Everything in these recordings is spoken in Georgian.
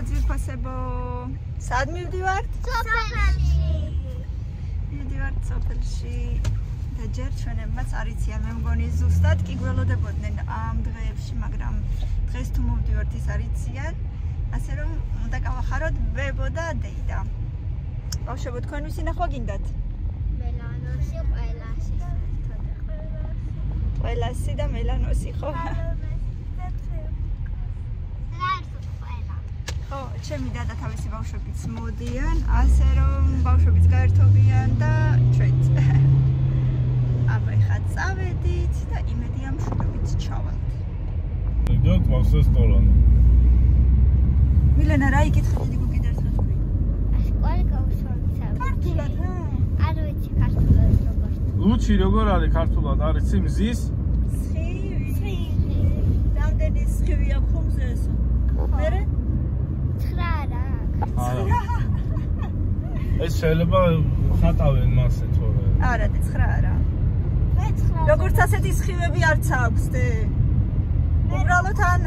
ძვირფასებო. სად მივდივართ? სოფელში. მივდივართ სოფელში. და ჯერ ჩვენებმაც არ იციან, მე მგონი ზუსტად კი გველოდებოდნენ ამ დღეებში, მაგრამ დღეს თუ მოვდივართ ის არ იციან, ასე რომ უნდა გავახაროთ ბებო და დეიდა. ბავშვებო, თქვენ ვისი ნახვა გინდათ? მელანოსი, ყველასი საერთოდ. ყველასი და მელანოსი, ხო? ხო, ჩემი დედა თავისი ბავშვებიც მოდიან, ასე რომ ბავშვებიც გაერთობიან და ჩვენც. აბა ეხლა წავედით და იმედია მშვიდობით ჩავალთ. დიახ, მას რესტორანი. მილენა, რა იკითხე დიდი გოგი ერთხელ თქვი? სკოლა გავსვამცავ. ქართულად, ჰა? არ ვიცი ქართულად როგორ. ლუჩი როგორ არის ქართულად? არის იცი მზის? სხივი. რამდენი სხივი აქვს ხომზე ესო? მერე? 9 რა. არა. ეს შეიძლება ხატავენ მასე თორე. არა, 9 არა. მე 9. როგორც ასეთი სხივები არც აქვს დე. უბრალოდ ან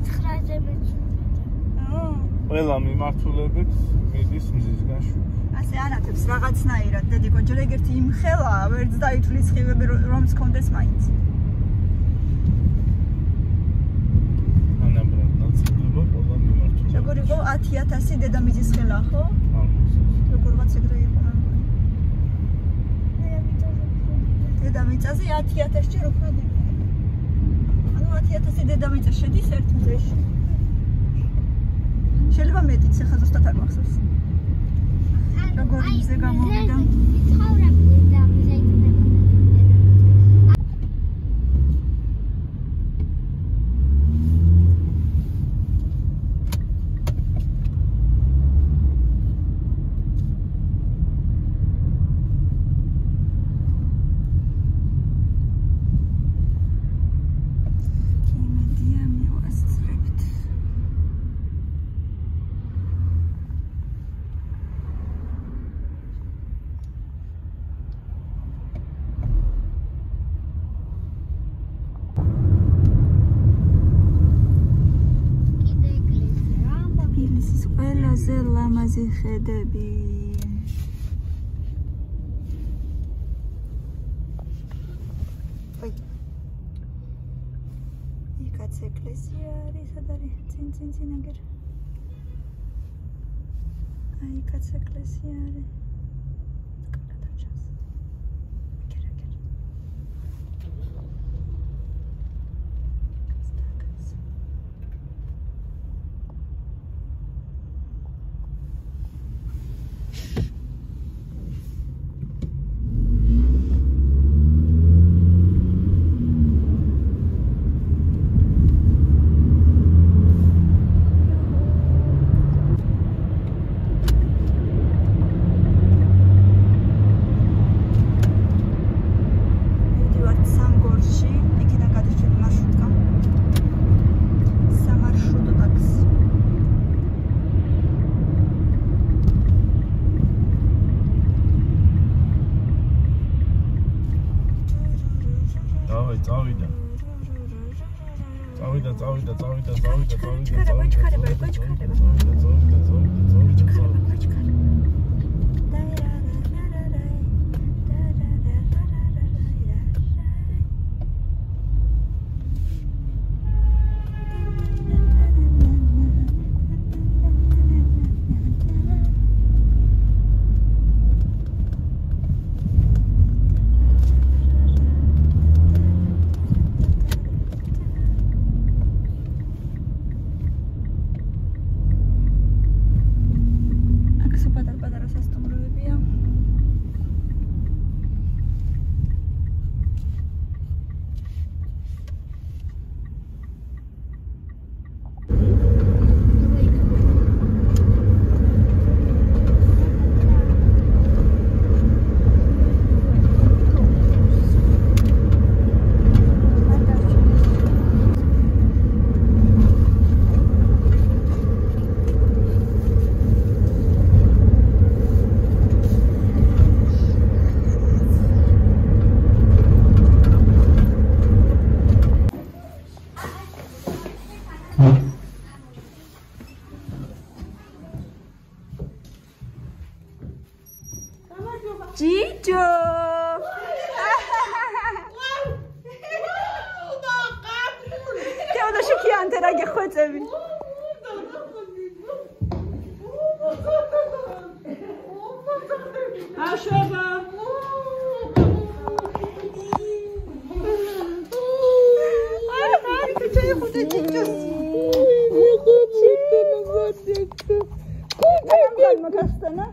9-ზე მეც. ყველა მიმართულებით მიდის მზისგან შუქი. ასე ანათებს რაღაცნაირად დედიკო ჯერ ეგერთი იმხელა ვერც დაითვლის სხივები რომც კონდეს მაინც. ანაბრად ნაწილდება ყველა მიმართულებით. როგორ იყო 10,000 დედამიწის ხელა, ხო? როგორღაც ეგრე იყო რა მგონი. დედამიწაზე 10,000 ჯერ უფრო დიდი. ანუ 10,000 დედამიწა შედის ერთ მზეში. შეიძლება მეტიც, ახლა ზუსტად არ მახსოვს. როგორ მზე გამოვიდა? ცხოვრებული და მზე იქნება. იმედია მივასწრებთ. კიდე ეკლესია. თბილისის ყველაზე ლამაზი ხედები. ой. იქაც ეკლესია არის, სად არის? წინ აგერ. აი, იქაც ეკლესია არის. გადაჭას. აგერ. ჯიჯო თეოდა შეკიანთე რა გეხვეწები აშობა აი შეიხუტე ჯიჯოს მაგასტანა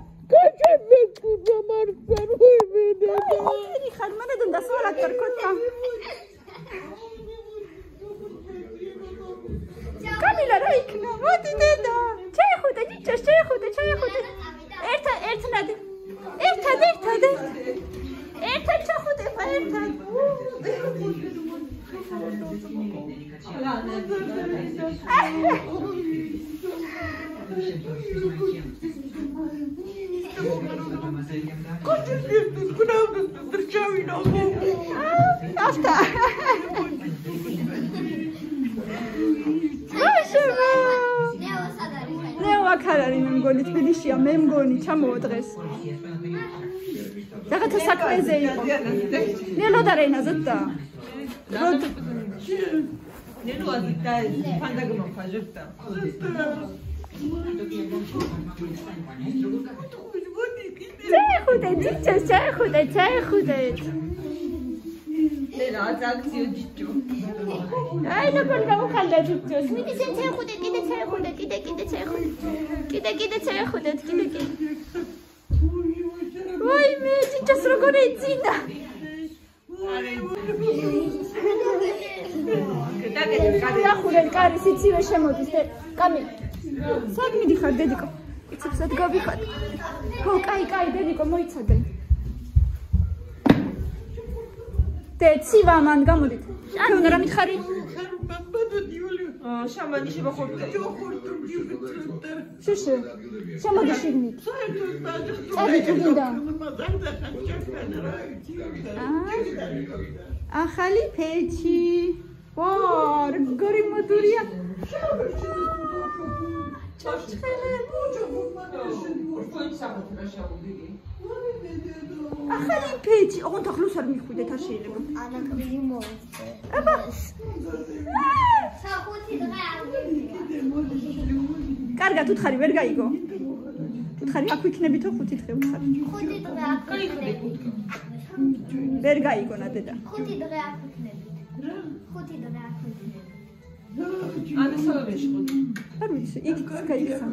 Camila, Raikna, what did they do? Chehuda, just Chehuda. Erta, Karari memgoni Tbilisiya memgoni ჩამოვდღეს. რაღაცა საქმეზე იყო. ნელო და რენა ზედა. ნელო აზდა ფანდაგმო ფაჟებდა. ჩაიხუდე. ნელა აკციო ჯიჯო. აი როგორ გავხალდა ჯიჯოს. მიდი სენ ჩაიხუდე, კიდე ჩაიხუდე. ვაი მე ჯიჯოს როგორ ეძინა. დახურენ კარი სიცივე შემოდის და კამილი. სად მიდიხარ დედიკო? იცებსად გავიხარ. ხო, კაი, დედიკო მოიცადე. დეცივა მან გამოდით. ანუ რა მითხარი? შამანი შევახორდა. შეშე. შემოდი შიგნით. წადი გინდა. ახალი ფეჩი. ვა, როგორი მოდურია. ახალი ფეჩი. ოღონდ ახლოს არ მიხვიდეთ არ შეიძლება. ანაკლი მოიწე. აბა. სახუთი დღე არ მივიდა. კარგად უთხარი ვერ გაიგო. უთხარი აქ ვიქნებითო 5 დღე უთხარი. 5 დღე აქ ვიქნები. ვერ გაიგო ნადედა. 5 დღე აქ ვიქნები. 5 დღე აქ ვიქნები. ანუ სალამეში ხო? არ ვიცი, იქ გაიქცა.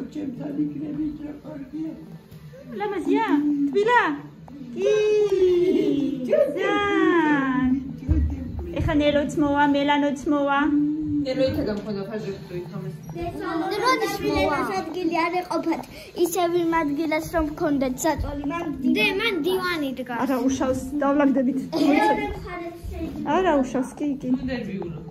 ლამაზია, თბილა. ჯიზან. ეხა ნელოც მოვა, მელანოც მოვა. ნელო ითაგა მქონდა ფაჟებდო ითამეს. როდის მილენას ადგილი არ ეყოფათ ისევ იმ ადგილას რომ მქონდეთ საწოლი მან დივანი დგას არა უშავს დავლაგდებით არა უშავს კი ნერვიულო